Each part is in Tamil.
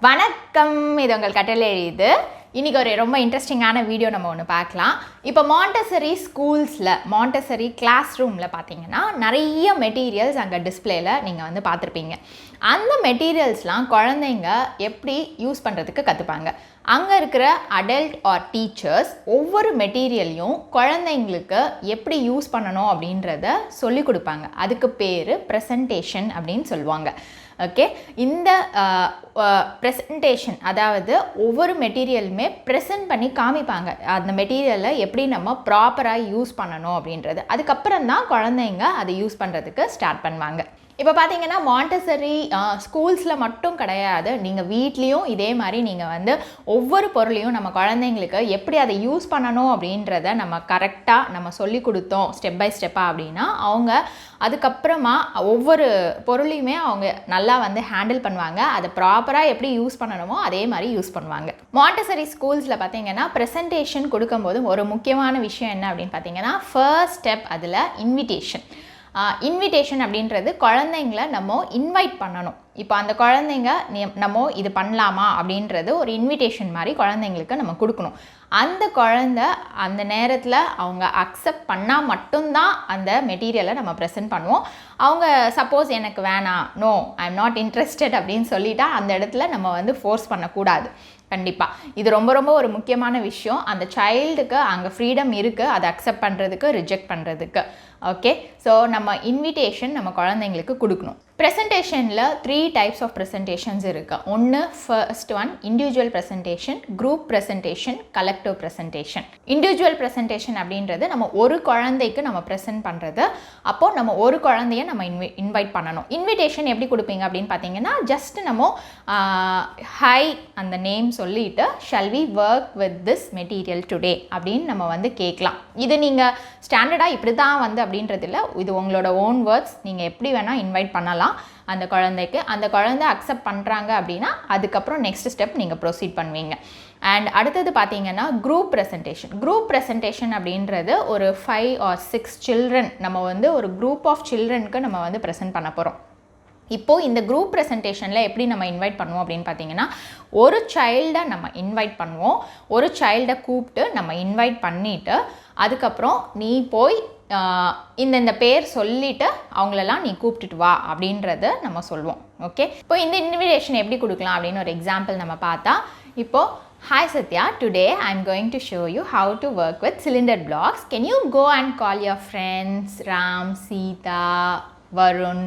வணக்கம், இது உங்கள் கட்டளை எழுது. இன்றைக்கி ஒரு ரொம்ப இன்ட்ரெஸ்டிங்கான வீடியோ நம்ம ஒன்று பார்க்கலாம். இப்போ மாண்டசரி ஸ்கூல்ஸில், மாண்டசரி கிளாஸ் ரூமில் பார்த்தீங்கன்னா நிறைய மெட்டீரியல்ஸ் அங்கே டிஸ்பிளேயில் நீங்கள் வந்து பார்த்துருப்பீங்க. அந்த மெட்டீரியல்ஸ்லாம் குழந்தைங்க எப்படி யூஸ் பண்ணுறதுக்கு கற்றுப்பாங்க. அங்கே இருக்கிற அடல்ட் ஆர் டீச்சர்ஸ் ஒவ்வொரு மெட்டீரியலையும் குழந்தைங்களுக்கு எப்படி யூஸ் பண்ணணும் அப்படின்றத சொல்லி கொடுப்பாங்க. அதுக்கு பேர் ப்ரெசன்டேஷன் அப்படின்னு சொல்லுவாங்க. ஓகே, இந்த ப்ரெசன்டேஷன் அதாவது ஒவ்வொரு மெட்டீரியலுமே ப்ரெசென்ட் பண்ணி காமிப்பாங்க. அந்த மெட்டீரியலை எப்படி நம்ம ப்ராப்பராக யூஸ் பண்ணணும் அப்படின்றது. அதுக்கப்புறம் தான் குழந்தைங்க அதை யூஸ் பண்ணுறதுக்கு ஸ்டார்ட் பண்ணுவாங்க. இப்போ பார்த்தீங்கன்னா மாண்டசரி ஸ்கூல்ஸில் மட்டும் கிடையாது, நீங்கள் வீட்லேயும் இதே மாதிரி நீங்கள் வந்து ஒவ்வொரு பொருளையும் நம்ம குழந்தைங்களுக்கு எப்படி அதை யூஸ் பண்ணணும் அப்படின்றத நம்ம கரெக்டாக நம்ம சொல்லி கொடுத்தோம் ஸ்டெப் பை ஸ்டெப்பாக அப்படின்னா அவங்க அதுக்கப்புறமா ஒவ்வொரு பொருளையுமே அவங்க நல்லா வந்து ஹேண்டில் பண்ணுவாங்க. அதை ப்ராப்பராக எப்படி யூஸ் பண்ணணுமோ அதே மாதிரி யூஸ் பண்ணுவாங்க. மாண்டசரி ஸ்கூல்ஸில் பார்த்தீங்கன்னா ப்ரெசன்டேஷன் கொடுக்கும்போது ஒரு முக்கியமான விஷயம் என்ன அப்படின்னு பார்த்தீங்கன்னா ஃபர்ஸ்ட் ஸ்டெப் அதில் இன்விடேஷன் அப்படின்றது குழந்தைங்கள நம்ம இன்வைட் பண்ணணும். இப்போ அந்த குழந்தைங்க நம்ம இது பண்ணலாமா அப்படின்றது ஒரு இன்விடேஷன் மாதிரி குழந்தைங்களுக்கு நம்ம கொடுக்கணும். அந்த குழந்தை அந்த நேரத்தில் அவங்க அக்செப்ட் பண்ணால் மட்டும்தான் அந்த மெட்டீரியலை நம்ம ப்ரெசென்ட் பண்ணுவோம். அவங்க சப்போஸ் எனக்கு வேணாம், no I am not interested அப்படின்னு சொல்லிட்டா அந்த இடத்துல நம்ம வந்து ஃபோர்ஸ் பண்ணக்கூடாது. கண்டிப்பாக இது ரொம்ப ரொம்ப ஒரு முக்கியமான விஷயம். அந்த சைல்டுக்கு அங்கே ஃப்ரீடம் இருக்குது அதை அக்செப்ட் பண்ணுறதுக்கு, ரிஜெக்ட் பண்ணுறதுக்கு. ஓகே, ஸோ நம்ம இன்விடேஷன் நம்ம குழந்தைங்களுக்கு கொடுக்கணும். ப்ரெசன்டேஷனில் 3 டைப்ஸ் ஆஃப் ப்ரெசன்டேஷன்ஸ் இருக்குது. ஒன்று first one individual presentation, group presentation, collective presentation. Individual presentation அப்படின்றது நம்ம ஒரு குழந்தைக்கு நம்ம ப்ரெசென்ட் பண்ணுறது. அப்போது நம்ம ஒரு குழந்தைய நம்ம இன்வைட் பண்ணணும். இன்விடேஷன் எப்படி கொடுப்பீங்க அப்படின்னு பார்த்தீங்கன்னா ஜஸ்ட் நம்ம ஹை அந்த நேம் சொல்லிவிட்டு shall we work with this material today அப்படின்னு நம்ம வந்து கேட்கலாம். இது நீங்கள் ஸ்டாண்டர்டாக இப்படி தான் வந்து அப்படின்றது இல்லை, இது உங்களோட ஓன் வேர்ட்ஸ். நீங்கள் எப்படி வேணால் இன்வைட் பண்ணலாம் அந்த குழந்தைக்கு. அந்த குழந்தை அக்செப்ட் பண்ணுறாங்க அப்படின்னா அதுக்கப்புறம் நெக்ஸ்ட் ஸ்டெப் நீங்கள் ப்ரொசீட் பண்ணுவீங்க. அண்ட் அடுத்தது பார்த்தீங்கன்னா குரூப் ப்ரெசன்டேஷன் அப்படின்றது ஒரு 5 or 6 சில்ட்ரன் நம்ம வந்து ஒரு குரூப் ஆஃப் சில்ட்ரனுக்கு நம்ம வந்து ப்ரெசென்ட் பண்ண போகிறோம். இப்போது இந்த குரூப் ப்ரெசன்டேஷனில் எப்படி நம்ம இன்வைட் பண்ணுவோம் அப்படின்னு பார்த்தீங்கன்னா ஒரு சைல்டை நம்ம இன்வைட் பண்ணுவோம். ஒரு சைல்டை கூப்பிட்டு நம்ம இன்வைட் பண்ணிவிட்டு அதுக்கப்புறம் நீ போய் இந்த பேர் சொல்லிவிட்டு அவங்களெல்லாம் நீ கூப்பிட்டுட்டு வா அப்படின்றத நம்ம சொல்லுவோம். ஓகே, இப்போ இந்த இன்விடேஷன் எப்படி கொடுக்கலாம் அப்படின்னு ஒரு எக்ஸாம்பிள் நம்ம பார்த்தா, இப்போது Hi Satya, today I am going to show you how to work with cylinder blocks. Can you go and call your friends Ram, Sita, Varun?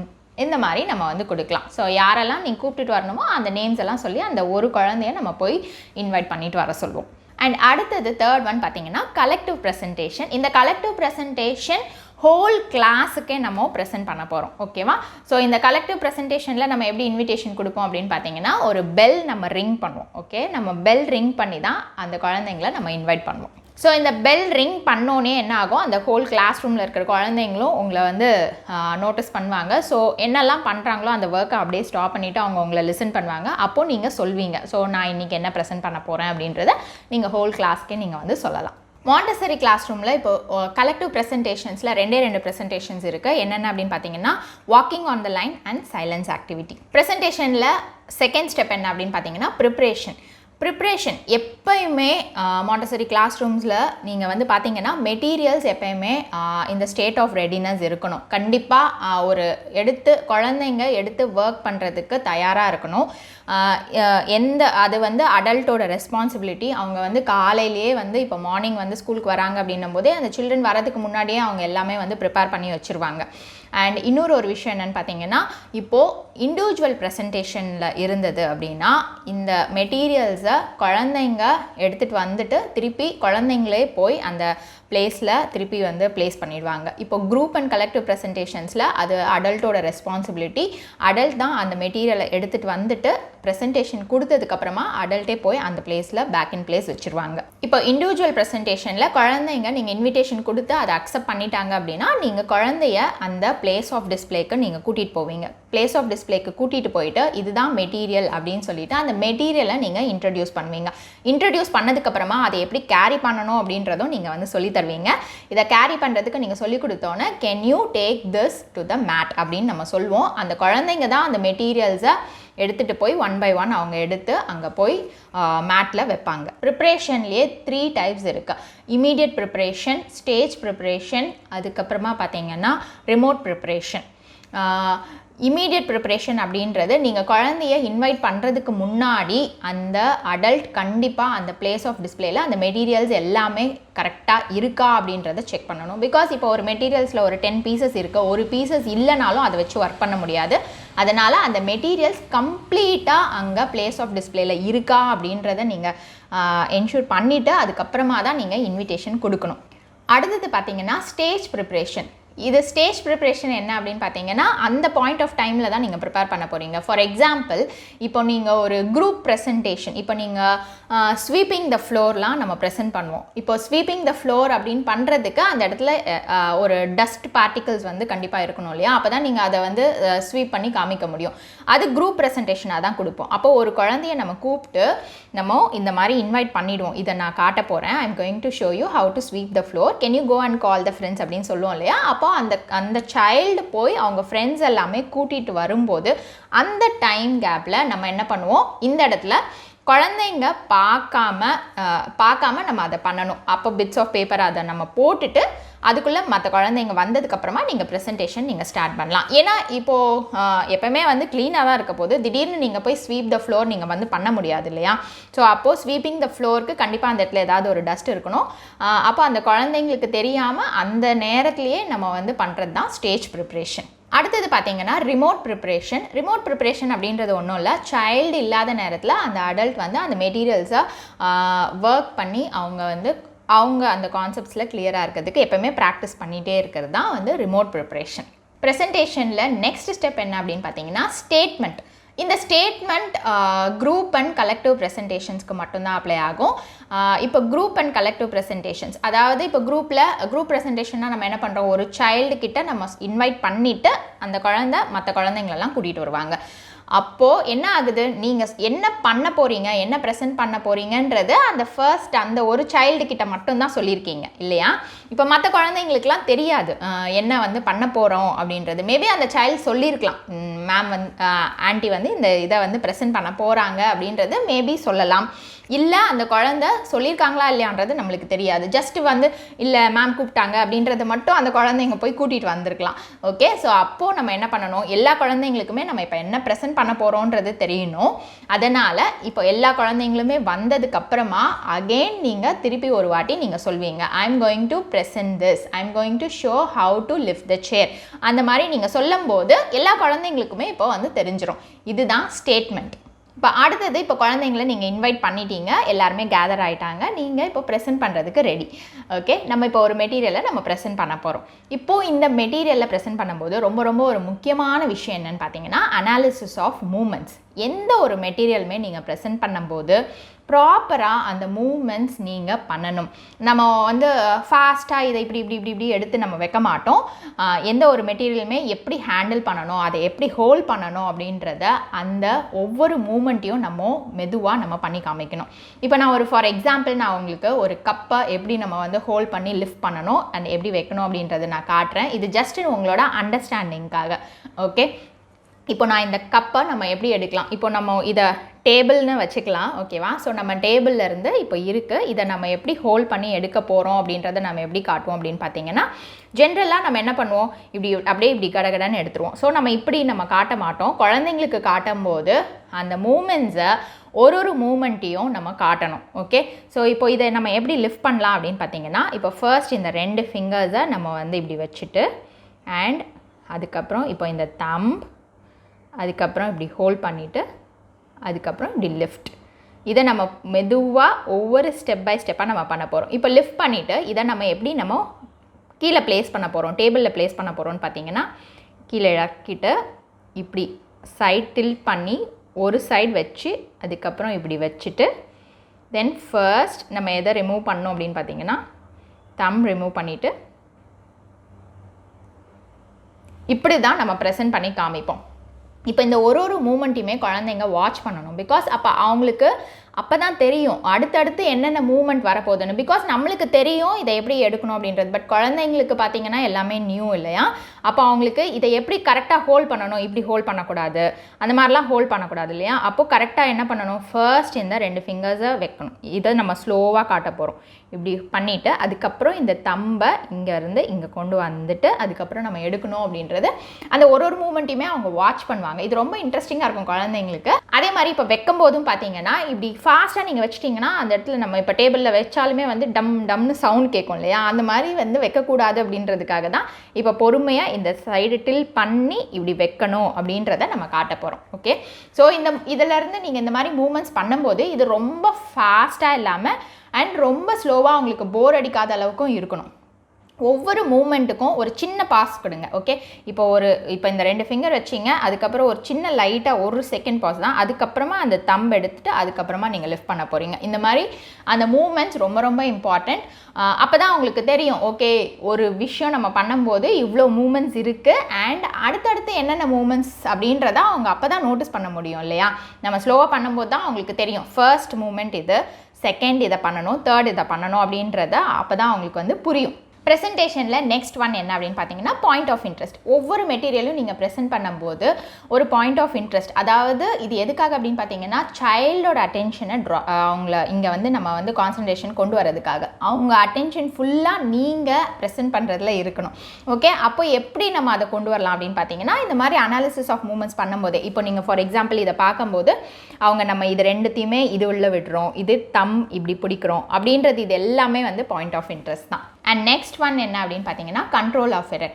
இந்த மாதிரி நம்ம வந்து கொடுக்கலாம். ஸோ யாரெல்லாம் நீங்கள் கூப்பிட்டுட்டு வரணுமோ அந்த நேம்ஸ் எல்லாம் சொல்லி அந்த ஒரு குழந்தைய நம்ம போய் இன்வைட் பண்ணிட்டு வர சொல்லுவோம். அண்ட் அடுத்தது தேர்ட் ஒன் பார்த்தீங்கன்னா கலெக்டிவ் ப்ரெசன்டேஷன். இந்த கலெக்டிவ் ப்ரெசன்டேஷன் ஹோல் கிளாஸுக்கே நம்ம ப்ரெசென்ட் பண்ண போகிறோம். ஓகேவா? ஸோ இந்த கலெக்டிவ் ப்ரெசன்டேஷனில் நம்ம எப்படி இன்விடேஷன் கொடுப்போம் அப்படின்னு பார்த்தீங்கன்னா ஒரு பெல் நம்ம ரிங் பண்ணுவோம். ஓகே, நம்ம பெல் ரிங் பண்ணி தான் அந்த குழந்தைங்கள நம்ம இன்வைட் பண்ணுவோம். ஸோ இந்த பெல் ரிங் பண்ணோன்னே என்ன ஆகும், அந்த ஹோல் கிளாஸ் ரூமில் இருக்கிற குழந்தைங்களும் உங்களை வந்து நோட்டீஸ் பண்ணுவாங்க. ஸோ என்னெல்லாம் பண்ணுறாங்களோ அந்த ஒர்க்கை அப்படியே ஸ்டாப் பண்ணிவிட்டு அவங்க உங்களை லிசன் பண்ணுவாங்க. அப்போது நீங்கள் சொல்வீங்க, ஸோ நான் இன்றைக்கி என்ன ப்ரெசென்ட் பண்ண போகிறேன் அப்படின்றத நீங்கள் ஹோல் கிளாஸ்க்கே நீங்கள் வந்து சொல்லலாம். மாண்டசரி கிளாஸ் ரூமில் இப்போது கலெக்டிவ் ப்ரெசன்டேஷன்ஸில் 2 ப்ரெசன்டேஷன்ஸ் இருக்குது. என்னென்ன அப்படின்னு பார்த்தீங்கன்னா walking on the line and silence activity. ப்ரெசன்டேஷனில் செகண்ட் ஸ்டெப் என்ன அப்படின்னு பார்த்தீங்கன்னா ப்ரிப்ரேஷன். எப்பயுமே மாண்டசரி கிளாஸ் ரூம்ஸில் நீங்கள் வந்து பார்த்தீங்கன்னா மெட்டீரியல்ஸ் எப்பயுமே இந்த ஸ்டேட் ஆஃப் ரெடினஸ் இருக்கணும். கண்டிப்பாக ஒரு குழந்தைங்க எடுத்து ஒர்க் பண்ணுறதுக்கு தயாராக இருக்கணும். அது வந்து அடல்ட்டோட ரெஸ்பான்சிபிலிட்டி. அவங்க வந்து காலையிலேயே வந்து இப்போ மார்னிங் வந்து ஸ்கூலுக்கு வராங்க அப்படின்னும் போதே அந்த சில்ட்ரன் வரதுக்கு முன்னாடியே அவங்க எல்லாமே வந்து ப்ரிப்பேர் பண்ணி வச்சுருவாங்க. அண்ட் இன்னொரு ஒரு விஷயம் என்னென்னு பார்த்தீங்கன்னா இப்போது இண்டிவிஜுவல் ப்ரெசன்டேஷனில் இருந்தது அப்படின்னா இந்த மெட்டீரியல்ஸை குழந்தைங்க எடுத்துகிட்டு வந்துட்டு திருப்பி குழந்தைங்களே போய் அந்த பிளேஸில் திருப்பி வந்து பிளேஸ் பண்ணிடுவாங்க. இப்போ குரூப் அண்ட் கலெக்டிவ் ப்ரெசன்டேஷன்ஸில் அது அடல்ட்டோட ரெஸ்பான்சிபிலிட்டி. அடல்ட் தான் அந்த மெட்டீரியலை எடுத்துகிட்டு வந்துட்டு ப்ரெசன்டேஷன் கொடுத்ததுக்கப்புறமா அடல்ட்டே போய் அந்த பிளேஸில் பேக் இன் பிளேஸ் வச்சுருவாங்க. இப்போ இண்டிவிஜுவல் ப்ரெசன்டேஷனில் குழந்தைங்க நீங்கள் இன்விடேஷன் கொடுத்து அதை அக்செப்ட் பண்ணிட்டாங்க அப்படின்னா நீங்கள் குழந்தைய அந்த பிளேஸ் ஆஃப் டிஸ்பிளேக்கு நீங்கள் கூட்டிகிட்டு போவீங்க. பிளேஸ் ஆஃப் டிஸ்பிளேக்கு கூட்டிகிட்டு போயிட்டு இதுதான் மெட்டீரியல் அப்படின்னு சொல்லிட்டு அந்த மெட்டீரியலை நீங்கள் இன்ட்ரடியூஸ் பண்ணுவீங்க. இன்ட்ரடியூஸ் பண்ணதுக்கப்புறமா அதை எப்படி கேரி பண்ணணும் அப்படின்றதும் நீங்கள் வந்து சொல்லி தருவீங்க. இதை கேரி பண்ணுறதுக்கு நீங்கள் சொல்லி கொடுத்தோன்னே can you take this to the mat அப்படின்னு நம்ம சொல்லுவோம். அந்த குழந்தைங்க தான் அந்த மெட்டீரியல்ஸை எடுத்துகிட்டு போய் 1 by 1 அவங்க எடுத்து அங்கே போய் மேட்டில் வைப்பாங்க. ப்ரிப்ரேஷன்லேயே 3 டைப்ஸ் இருக்குது. இமீடியட் ப்ரிப்ரேஷன், ஸ்டேஜ் ப்ரிப்ரேஷன், அதுக்கப்புறமா பார்த்தீங்கன்னா ரிமோட் ப்ரிப்ரேஷன். இமீடியட் ப்ரிப்ரேஷன் அப்படின்றது நீங்கள் குழந்தைய இன்வைட் பண்ணுறதுக்கு முன்னாடி அந்த அடல்ட் கண்டிப்பாக அந்த பிளேஸ் ஆஃப் டிஸ்பிளேல அந்த மெட்டீரியல்ஸ் எல்லாமே கரெக்டாக இருக்கா அப்படின்றத செக் பண்ணணும். பிகாஸ் இப்போ ஒரு மெட்டீரியல்ஸில் ஒரு 10 பீசஸ் இருக்குது, ஒரு பீசஸ் இல்லைனாலும் அதை வச்சு ஒர்க் பண்ண முடியாது. அதனால் அந்த மெட்டீரியல்ஸ் கம்ப்ளீட்டாக அங்கே பிளேஸ் ஆஃப் டிஸ்பிளேல இருக்கா அப்படின்றத நீங்கள் என்ஷூர் பண்ணிவிட்டு அதுக்கப்புறமா தான் நீங்கள் இன்விடேஷன் கொடுக்கணும். அடுத்தது பார்த்தீங்கன்னா ஸ்டேஜ் ப்ரிப்ரேஷன். இது ஸ்டேஜ் ப்ரிப்ரேஷன் என்ன அப்படின்னு பார்த்தீங்கன்னா அந்த பாயிண்ட் ஆஃப் டைமில் தான் நீங்கள் ப்ரிப்பேர் பண்ண போகிறீங்க. ஃபார் எக்ஸாம்பிள் இப்போ நீங்கள் ஒரு குரூப் ப்ரெசன்டேஷன், இப்போ நீங்கள் ஸ்வீப்பிங் த ஃப்ளோர்லாம் நம்ம ப்ரெசென்ட் பண்ணுவோம். இப்போ ஸ்வீப்பிங் த ஃப்ளோர் அப்படின்னு பண்ணுறதுக்கு அந்த இடத்துல ஒரு டஸ்ட் பார்ட்டிகல்ஸ் வந்து கண்டிப்பாக இருக்கணும் இல்லையா? அப்போ தான் நீங்கள் அதை வந்து ஸ்வீப் பண்ணி காமிக்க முடியும். அது குரூப் ப்ரெசன்டேஷனாக தான் கொடுப்போம். அப்போது ஒரு குழந்தைய நம்ம கூப்பிட்டு நம்ம இந்த மாதிரி இன்வைட் பண்ணிவிடுவோம். இதை நான் காட்ட போகிறேன், I am going to show you how to sweep the floor, can you go and call the friends அப்படின்னு சொல்லுவோம் இல்லையா? அப்போ அந்த சைல்டு போய் அவங்க ஃப்ரெண்ட்ஸ் எல்லாமே கூட்டிகிட்டு வரும்போது அந்த டைம் கேப்பில் நம்ம என்ன பண்ணுவோம், இந்த இடத்துல குழந்தைங்க பார்க்காம நம்ம அதை பண்ணணும். அப்போ பிட்ஸ் ஆஃப் பேப்பர் அதை நம்ம போட்டுட்டு அதுக்குள்ளே மற்ற குழந்தைங்க வந்ததுக்கப்புறமா நீங்கள் ப்ரெசன்டேஷன் நீங்கள் ஸ்டார்ட் பண்ணலாம். ஏன்னா இப்போது எப்போவுமே வந்து க்ளீனாக தான் இருக்க போது, திடீர்னு நீங்கள் போய் ஸ்வீப் த ஃப்ளோர் நீங்கள் வந்து பண்ண முடியாது இல்லையா? ஸோ அப்போது ஸ்வீப்பிங் த ஃப்ளோருக்கு கண்டிப்பாக அந்த இடத்துல ஏதாவது ஒரு டஸ்ட் இருக்கணும். அப்போ அந்த குழந்தைங்களுக்கு தெரியாமல் அந்த நேரத்துலையே நம்ம வந்து பண்ணுறது தான் ஸ்டேஜ் ப்ரிப்ரேஷன். அடுத்தது பார்த்தீங்கன்னா ரிமோட் ப்ரிப்ரேஷன். ரிமோட் ப்ரிப்ரேஷன் அப்படின்றது ஒன்றும் இல்லை, சைல்டு இல்லாத நேரத்தில் அந்த அடல்ட் வந்து அந்த மெட்டீரியல்ஸை ஒர்க் பண்ணி அவங்க அந்த கான்செப்ட்ஸில் கிளியராக இருக்கிறதுக்கு எப்போவுமே ப்ராக்டிஸ் பண்ணிகிட்டே இருக்கிறது தான் வந்து ரிமோட் ப்ரிப்ரேஷன். ப்ரெசன்டேஷனில் நெக்ஸ்ட் ஸ்டெப் என்ன அப்படின்னு பார்த்தீங்கன்னா ஸ்டேட்மெண்ட். இந்த ஸ்டேட்மெண்ட் குரூப் அண்ட் கலெக்டிவ் ப்ரெசன்டேஷன்ஸ்க்கு மட்டும்தான் அப்ளை ஆகும். இப்போ குரூப் அண்ட் கலெக்டிவ் ப்ரெசன்டேஷன்ஸ், அதாவது இப்போ குரூப் ப்ரெசன்டேஷன்னா நம்ம என்ன பண்ணுறோம், ஒரு சைல்டு கிட்ட நம்ம இன்வைட் பண்ணிவிட்டு அந்த குழந்தை மற்ற குழந்தைங்களெல்லாம் கூட்டிகிட்டு வருவாங்க. அப்போது என்ன ஆகுது, நீங்கள் என்ன பண்ண போகிறீங்க, என்ன ப்ரெசென்ட் பண்ண போகிறீங்கன்றது அந்த ஒரு சைல்டு கிட்ட மட்டும்தான் சொல்லியிருக்கீங்க இல்லையா? இப்போ மற்ற குழந்தைங்களுக்குலாம் தெரியாது என்ன வந்து பண்ண போகிறோம் அப்படின்றது. மேபி அந்த சைல்டு சொல்லியிருக்கலாம், மேம் ஆன்ட்டி வந்து இந்த இதை வந்து ப்ரெசென்ட் பண்ண போகிறாங்க அப்படின்றது மேபி சொல்லலாம். இல்லை அந்த குழந்தை சொல்லியிருக்காங்களா இல்லையான்றது நம்மளுக்கு தெரியாது. ஜஸ்ட்டு வந்து இல்லை மேம் கூப்பிட்டாங்க அப்படின்றத மட்டும் அந்த குழந்தைங்க போய் கூட்டிகிட்டு வந்திருக்கலாம். ஓகே, ஸோ அப்போது நம்ம என்ன பண்ணணும், எல்லா குழந்தைங்களுக்குமே நம்ம இப்போ என்ன ப்ரெசென்ட் பண்ண போகிறோன்றது தெரியணும். அதனால் இப்போ எல்லா குழந்தைங்களுமே வந்ததுக்கப்புறமா அகெயின் நீங்கள் திருப்பி ஒரு வாட்டி நீங்கள் சொல்வீங்க, I am going to present this, I am going to show how to lift the chair. அந்த மாதிரி நீங்கள் சொல்லும் போது எல்லா குழந்தைங்களுக்குமே இப்போ வந்து தெரிஞ்சிடும். இதுதான் ஸ்டேட்மெண்ட். இப்போ அடுத்தது, இப்போ குழந்தைங்கள நீங்கள் இன்வைட் பண்ணிட்டீங்க, எல்லாருமே கேதர் ஆகிட்டாங்க, நீங்கள் இப்போ ப்ரெசென்ட் பண்ணுறதுக்கு ரெடி. ஓகே, நம்ம இப்போ ஒரு மெட்டீரியலை நம்ம ப்ரெசென்ட் பண்ண போகிறோம். இப்போது இந்த மெட்டீரியலில் ப்ரெசென்ட் பண்ணும்போது ரொம்ப ஒரு முக்கியமான விஷயம் என்னென்னு பார்த்தீங்கன்னா அனாலிசிஸ் ஆஃப் மூமெண்ட்ஸ். எந்த ஒரு மெட்டீரியலுமே நீங்கள் ப்ரெசென்ட் பண்ணும்போது ப்ராப்பராக அந்த மூமெண்ட்ஸ் நீங்கள் பண்ணணும். நம்ம வந்து ஃபாஸ்ட்டாக இதை இப்படி எடுத்து நம்ம வைக்க மாட்டோம். எந்த ஒரு மெட்டீரியலுமே எப்படி ஹேண்டில் பண்ணணும், அதை எப்படி ஹோல்ட் பண்ணணும் அப்படின்றத அந்த ஒவ்வொரு மூமெண்ட்டையும் நம்ம மெதுவாக நம்ம பண்ணி காமிக்கணும். இப்போ நான் ஃபார் எக்ஸாம்பிள் நான் உங்களுக்கு ஒரு கப்பை எப்படி நம்ம வந்து ஹோல்ட் பண்ணி லிஃப்ட் பண்ணணும் அண்ட் எப்படி வைக்கணும் அப்படின்றத நான் காட்டுறேன். இது ஜஸ்ட் உங்களோட அண்டர்ஸ்டாண்டிங்காக. ஓகே, இப்போ நான் இந்த கப்பை நம்ம எப்படி எடுக்கலாம், இப்போ நம்ம இதை டேபிள்னு வச்சுக்கலாம். ஓகேவா? ஸோ நம்ம டேபிளில் இருந்து இப்போ இருக்குது, இதை நம்ம எப்படி ஹோல்ட் பண்ணி எடுக்க போகிறோம் அப்படின்றத நம்ம எப்படி காட்டுவோம் அப்படின்னு பார்த்தீங்கன்னா, ஜென்ரலாக நம்ம என்ன பண்ணுவோம், இப்படி கடகடன்னு எடுத்துருவோம். ஸோ நம்ம இப்படி நம்ம காட்ட மாட்டோம். குழந்தைங்களுக்கு காட்டும் போது அந்த மூமெண்ட்ஸை ஒரு மூமெண்ட்டையும் நம்ம காட்டணும். ஓகே, ஸோ இப்போ இதை நம்ம எப்படி லிஃப்ட் பண்ணலாம் அப்படின்னு பார்த்தீங்கன்னா, இப்போ ஃபர்ஸ்ட் இந்த 2 ஃபிங்கர்ஸை நம்ம வந்து இப்படி வச்சுட்டு அண்ட் அதுக்கப்புறம் இப்போ இந்த தம்ப், அதுக்கப்புறம் இப்படி ஹோல்ட் பண்ணிவிட்டு அதுக்கப்புறம் இப்படி லிஃப்ட். இதை நம்ம மெதுவாக ஒவ்வொரு ஸ்டெப் பை ஸ்டெப்பாக நம்ம பண்ண போகிறோம். இப்போ லிஃப்ட் பண்ணிவிட்டு இதை நம்ம எப்படி நம்ம கீழே ப்ளேஸ் பண்ண போகிறோம், டேபிளில் ப்ளேஸ் பண்ண போகிறோம்னு பார்த்தீங்கன்னா, கீழே இறக்கிட்டு இப்படி சைட் டில்ட் பண்ணி ஒரு சைடு வச்சு அதுக்கப்புறம் இப்படி வச்சுட்டு தென் ஃபர்ஸ்ட் நம்ம எதை ரிமூவ் பண்ணோம் அப்படின்னு பார்த்தீங்கன்னா தம் ரிமூவ் பண்ணிவிட்டு இப்படி தான் நம்ம ப்ரெசென்ட் பண்ணி காமிப்போம். இப்போ இந்த ஒரு மூமெண்ட்டையுமே குழந்தைங்க வாட்ச் பண்ணணும். பிகாஸ் அப்போ அவங்களுக்கு அப்போ தான் தெரியும் அடுத்தடுத்து என்னென்ன மூவ்மெண்ட் வரப்போகுதுன்னு. பிகாஸ் நம்மளுக்கு தெரியும் இதை எப்படி எடுக்கணும் அப்படின்றது, பட் குழந்தைங்களுக்கு பார்த்தீங்கன்னா எல்லாமே நியூ இல்லையா. அப்போ அவங்களுக்கு இதை எப்படி கரெக்டாக ஹோல்ட் பண்ணணும், இப்படி ஹோல்ட் பண்ணக்கூடாது, அந்த மாதிரிலாம் ஹோல்ட் பண்ணக்கூடாது இல்லையா. அப்போது கரெக்டாக என்ன பண்ணணும், ஃபர்ஸ்ட் இந்த 2 ஃபிங்கர்ஸை வைக்கணும். இதை நம்ம ஸ்லோவாக காட்ட போகிறோம். இப்படி பண்ணிவிட்டு அதுக்கப்புறம் இந்த தம்பை இங்கேருந்து இங்கே கொண்டு வந்துட்டு அதுக்கப்புறம் நம்ம எடுக்கணும் அப்படின்றது அந்த ஒரு மூமெண்ட்டையுமே அவங்க வாட்ச் பண்ணுவாங்க. இது ரொம்ப இன்ட்ரெஸ்டிங்காக இருக்கும் குழந்தைங்களுக்கு. அதே மாதிரி இப்போ வைக்கும் போதும் பார்த்தீங்கன்னா இப்படி ஃபாஸ்ட்டாக நீங்கள் வச்சிட்டிங்கன்னா அந்த இடத்துல நம்ம இப்போ டேபிளில் வச்சாலுமே வந்து டம் டம்னு சவுண்ட் கேட்கும் இல்லையா. அந்த மாதிரி வந்து வைக்கக்கூடாது அப்படின்றதுக்காக தான் இப்போ பொறுமையாக இந்த சைடு டில் பண்ணி இப்படி வைக்கணும் அப்படின்றத நம்ம காட்ட போகிறோம். ஓகே, ஸோ இதிலேருந்து நீங்கள் இந்த மாதிரி மூமெண்ட்ஸ் பண்ணும்போது இது ரொம்ப ஃபாஸ்ட்டாக இல்லாமல் அண்ட் ரொம்ப ஸ்லோவாக உங்களுக்கு போர் அடிக்காத அளவுக்கும் இருக்கணும். ஒவ்வொரு மூமெண்ட்டுக்கும் ஒரு சின்ன பாஸ் கொடுங்க. ஓகே, இப்போ இந்த 2 ஃபிங்கர் வச்சிங்க, அதுக்கப்புறம் ஒரு சின்ன லைட்டாக 1 செகண்ட் பாஸ் தான், அதுக்கப்புறமா அந்த தம்பு எடுத்துகிட்டு அதுக்கப்புறமா நீங்கள் லிஃப்ட் பண்ண போகிறீங்க. இந்த மாதிரி அந்த மூமெண்ட்ஸ் ரொம்ப ரொம்ப இம்பார்ட்டண்ட். அப்போ தான் உங்களுக்கு தெரியும் ஓகே ஒரு விஷயம் நம்ம பண்ணும்போது இவ்வளோ மூமெண்ட்ஸ் இருக்குது அண்ட் அடுத்தடுத்து என்னென்ன மூமெண்ட்ஸ் அப்படின்றத அவங்க அப்போ தான் நோட்டீஸ் பண்ண முடியும் இல்லையா. நம்ம ஸ்லோவாக பண்ணும்போது தான் அவங்களுக்கு தெரியும் ஃபர்ஸ்ட் மூமெண்ட் இது, செகண்ட் இதை பண்ணணும், தேர்ட் இதை பண்ணணும் அப்படின்றத அப்போ தான் அவங்களுக்கு வந்து புரியும். ப்ரெசன்டேஷனில் நெக்ஸ்ட் ஒன் என்ன அப்படின்னு பார்த்தீங்கன்னா பாயிண்ட் ஆஃப் இன்ட்ரெஸ்ட். ஒவ்வொரு மெட்டீரியலும் நீங்கள் ப்ரெசென்ட் பண்ணும்போது ஒரு பாயிண்ட் ஆஃப் இன்ட்ரெஸ்ட், அதாவது இது எதுக்காக அப்படின்னு பார்த்தீங்கன்னா சைல்டோட அட்டென்ஷனை அவங்கள இங்கே வந்து நம்ம வந்து கான்சன்ட்ரேஷன் கொண்டு வரதுக்காக, அவங்க அட்டென்ஷன் ஃபுல்லாக நீங்கள் ப்ரெசென்ட் பண்ணுறதுல இருக்கணும். ஓகே, அப்போ எப்படி நம்ம அதை கொண்டு வரலாம் அப்படின்னு பார்த்தீங்கன்னா இந்த மாதிரி அனாலிசிஸ் ஆஃப் மூமெண்ட்ஸ் பண்ணும்போது, இப்போ நீங்கள் ஃபார் எக்ஸாம்பிள் இதை பார்க்கும்போது அவங்க நம்ம இது ரெண்டுத்தையுமே இது உள்ள விடுறோம், இது தம் இப்படி பிடிக்கிறோம் அப்படின்றது இது எல்லாமே வந்து பாயிண்ட் ஆஃப் இன்ட்ரெஸ்ட் தான். அண்ட் நெக்ஸ்ட் ஒன் என்ன அப்படின்னு பார்த்தீங்கன்னா கண்ட்ரோல் ஆஃப் எரர்.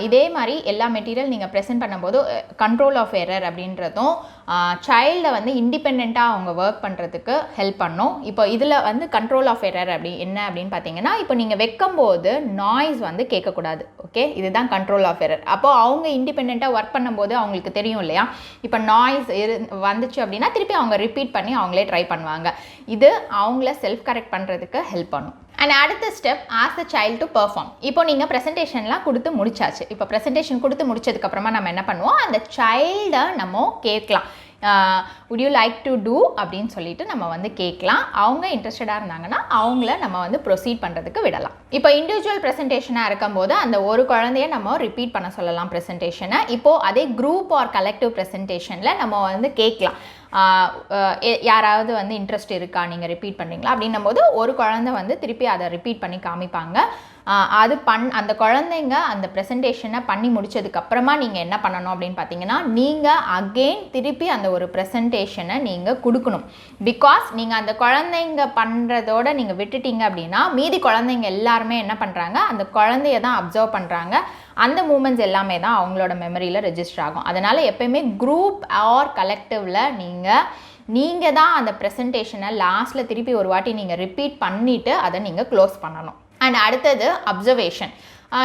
இதே மாதிரி எல்லா மெட்டீரியல் நீங்கள் ப்ரெசென்ட் பண்ணும்போது கண்ட்ரோல் ஆஃப் எரர் அப்படின்றதும் சைல்டை வந்து இண்டிபெண்ட்டாக அவங்க ஒர்க் பண்ணுறதுக்கு ஹெல்ப் பண்ணும். இப்போ இதில் வந்து கண்ட்ரோல் ஆஃப் எரர் என்ன அப்படின்னு பார்த்தீங்கன்னா இப்போ நீங்கள் வைக்கும்போது நாய்ஸ் வந்து கேட்கக்கூடாது. ஓகே, இதுதான் கண்ட்ரோல் ஆஃப் எரர். அப்போது அவங்க இண்டிபெண்ட்டாக ஒர்க் பண்ணும்போது அவங்களுக்கு தெரியும் இல்லையா, இப்போ நாய்ஸ் வந்துச்சு அப்படின்னா திருப்பி அவங்க ரிப்பீட் பண்ணி அவங்களே ட்ரை பண்ணுவாங்க. இது அவங்கள செல்ஃப் கரெக்ட் பண்ணுறதுக்கு ஹெல்ப் பண்ணும். அண்ட் அடுத்த step as the child to perform. இப்போ நீங்கள் ப்ரெசன்டேஷன்லாம் கொடுத்து முடிச்சாச்சு. இப்போ ப்ரெசன்டேஷன் கொடுத்து முடிச்சதுக்கப்புறமா நம்ம என்ன பண்ணுவோம், அந்த சைல்டை நம்ம கேட்கலாம். would you like to do அப்படின்னு சொல்லிட்டு நம்ம வந்து கேட்கலாம். அவங்க இன்ட்ரெஸ்டடாக இருந்தாங்கன்னா அவங்கள நம்ம வந்து ப்ரொசீட் பண்ணுறதுக்கு விடலாம். இப்போ இண்டிவிஜுவல் ப்ரெசன்டேஷனாக இருக்கும்போது அந்த ஒரு குழந்தைய நம்ம ரிப்பீட் பண்ண சொல்லலாம் ப்ரெசன்டேஷனை. இப்போது அதே குரூப் ஆர் கலெக்டிவ் ப்ரெசன்டேஷனில் நம்ம வந்து கேட்கலாம் யாராவது வந்து இன்ட்ரெஸ்ட் இருக்கா, நீங்கள் ரிப்பீட் பண்ணுறீங்களா அப்படின்னும் போது ஒரு குழந்தை வந்து திருப்பி அதை ரிப்பீட் பண்ணி காமிப்பாங்க. அந்த குழந்தைங்க அந்த ப்ரெசன்டேஷனை பண்ணி முடிச்சதுக்கப்புறமா நீங்கள் என்ன பண்ணணும் அப்படின்னு பார்த்தீங்கன்னா நீங்கள் அகெயின் திருப்பி அந்த ஒரு ப்ரெசன்டேஷனை நீங்கள் கொடுக்கணும். பிகாஸ் நீங்கள் அந்த குழந்தைங்க பண்ணுறதோட நீங்கள் விட்டுட்டீங்க அப்படின்னா மீதி குழந்தைங்க எல்லாருமே என்ன பண்ணுறாங்க, அந்த குழந்தைய தான் அப்சர்வ் பண்ணுறாங்க. அந்த மூமெண்ட்ஸ் எல்லாமே தான் அவங்களோட மெமரியில் ரெஜிஸ்டர் ஆகும். அதனால் எப்பயுமே குரூப் ஆர் கலெக்டிவில் நீங்கள் தான் அந்த ப்ரெசன்டேஷனை லாஸ்ட்டில் திருப்பி ஒரு வாட்டி நீங்கள் ரிப்பீட் பண்ணிவிட்டு அதை நீங்கள் க்ளோஸ் பண்ணணும். அண்ட் அடுத்தது அப்சர்வேஷன்.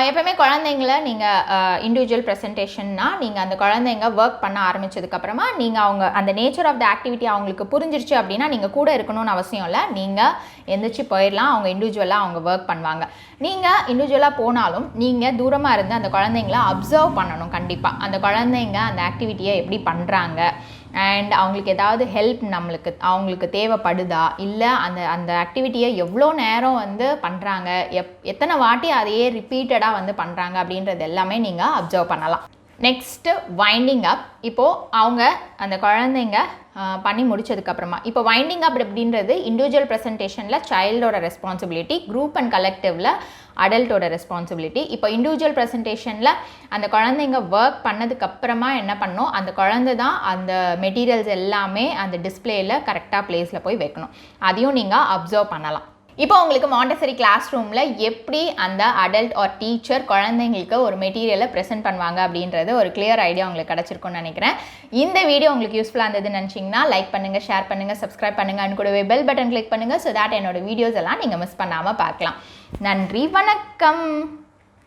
எப்போயுமே குழந்தைங்கள நீங்கள் இண்டிவிஜுவல் ப்ரெசன்டேஷன்னா நீங்கள் அந்த குழந்தைங்க ஒர்க் பண்ண ஆரம்பித்ததுக்கப்புறமா நீங்கள் அவங்க அந்த நேச்சர் ஆஃப் த ஆக்டிவிட்டி அவங்களுக்கு புரிஞ்சிருச்சு அப்படின்னா நீங்கள் கூட இருக்கணும்னு அவசியம் இல்லை. நீங்கள் எந்திரிச்சு போயிடலாம், அவங்க இண்டிவிஜுவலாக அவங்க ஒர்க் பண்ணுவாங்க. நீங்கள் இண்டிவிஜுவலாக போனாலும் நீங்கள் தூரமாக இருந்து அந்த குழந்தைங்கள அப்சர்வ் பண்ணணும். கண்டிப்பாக அந்த குழந்தைங்க அந்த ஆக்டிவிட்டியை எப்படி பண்ணுறாங்க அண்ட் அவங்களுக்கு ஏதாவது ஹெல்ப் அவங்களுக்கு தேவைப்படுதா, இல்லை அந்த ஆக்டிவிட்டியை எவ்வளோ நேரம் வந்து பண்ணுறாங்க, எத்தனை வாட்டி அதையே ரிப்பீட்டடாக வந்து பண்ணுறாங்க அப்படின்றது எல்லாமே நீங்கள் அப்சர்வ் பண்ணலாம். நெக்ஸ்ட்டு வைண்டிங் அப். இப்போது அவங்க அந்த குழந்தைங்க பண்ணி முடிச்சதுக்கப்புறமா இப்போ வைண்டிங் அப் அப்படின்றது இண்டிவிஜுவல் ப்ரெசன்டேஷனில் சைல்டோட ரெஸ்பான்சிபிலிட்டி, குரூப் அண்ட் கலெக்டிவில் அடல்ட்டோட ரெஸ்பான்சிபிலிட்டி. இப்போ இண்டிவிஜுவல் ப்ரெசன்டேஷனில் அந்த குழந்தைங்க ஒர்க் பண்ணதுக்கப்புறமா என்ன பண்ணணும், அந்த குழந்தை தான் அந்த மெட்டீரியல்ஸ் எல்லாமே அந்த டிஸ்பிளேயில் கரெக்டாக பிளேஸில் போய் வைக்கணும். அதையும் நீங்கள் அப்சர்வ் பண்ணலாம். இப்போ உங்களுக்கு மாண்டசரி கிளாஸ் ரூமில் எப்படி அந்த அடல்ட் ஆர் டீச்சர் குழந்தைங்களுக்கு ஒரு மெட்டீரியலை ப்ரெசென்ட் பண்ணுவாங்க அப்படின்றது ஒரு கிளியர் ஐடியா உங்களுக்கு கிடச்சிருக்கும்னு நினைக்கிறேன். இந்த வீடியோ உங்களுக்கு யூஸ்ஃபுல்லாக இருந்ததுன்னு நினச்சிங்கன்னா லைக் பண்ணுங்கள், ஷேர் பண்ணுங்கள், சப்ஸ்கிரைப் பண்ணுங்கள் அண்ட் கூடவே பெல் பட்டன் கிளிக் பண்ணுங்கள். ஸோ தட் என்னோட வீடியோஸ் எல்லாம் நீங்கள் மிஸ் பண்ணாமல் பார்க்கலாம். நன்றி, வணக்கம்.